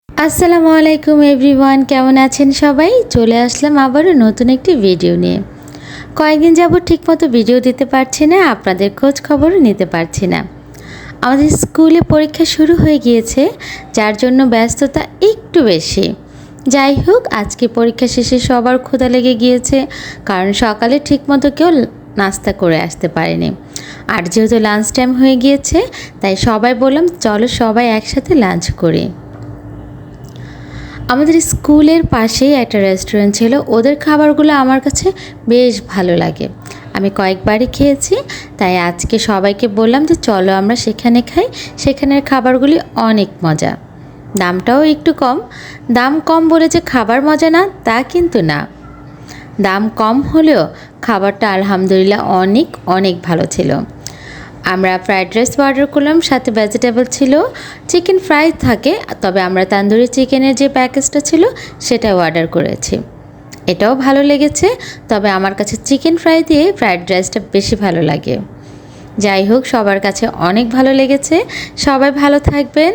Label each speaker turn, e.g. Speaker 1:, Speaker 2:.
Speaker 1: আসসালামু আলাইকুম এভরিওয়ান, কেমন আছেন সবাই? চলে আসলাম আবারও নতুন একটি ভিডিও নিয়ে। কয়েকদিন যাবত ঠিকমতো ভিডিও দিতে পারছি না, আপনাদের খোঁজ খবরও নিতে পারছি না। আমাদের স্কুলে পরীক্ষা শুরু হয়ে গিয়েছে, যার জন্য ব্যস্ততা একটু বেশি। যাই হোক, আজকে পরীক্ষা শেষে সবার ক্ষুধা লেগে গিয়েছে, কারণ সকালে ঠিকমতো কেউ নাস্তা করে আসতে পারেনি। আর যেহেতু লাঞ্চ টাইম হয়ে গিয়েছে, তাই সবাই বললাম চলো সবাই একসাথে লাঞ্চ করি। আমাদের স্কুলের পাশেই একটা রেস্টুরেন্ট ছিল, ওদের খাবারগুলো আমার কাছে বেশ ভালো লাগে। আমি কয়েকবারই খেয়েছি, তাই আজকে সবাইকে বললাম যে চলো আমরা সেখানে খাই। সেখানের খাবারগুলি অনেক মজা, দামটাও একটু কম। দাম কম বলে যে খাবার মজা না তা কিন্তু না, দাম কম হলেও খাবারটা আলহামদুলিল্লাহ অনেক অনেক ভালো ছিল। আমরা ফ্রাইড রাইস অর্ডার করলাম, সাথে ভেজিটেবল ছিল, চিকেন ফ্রাই থাকে, তবে আমরা তান্দুরি চিকেনের যে প্যাকেজটা ছিল সেটাও অর্ডার করেছি। এটাও ভালো লেগেছে, তবে আমার কাছে চিকেন ফ্রাই দিয়ে ফ্রাইড রাইসটা বেশি ভালো লাগে। যাই হোক, সবার কাছে অনেক ভালো লেগেছে। সবাই ভালো থাকবেন।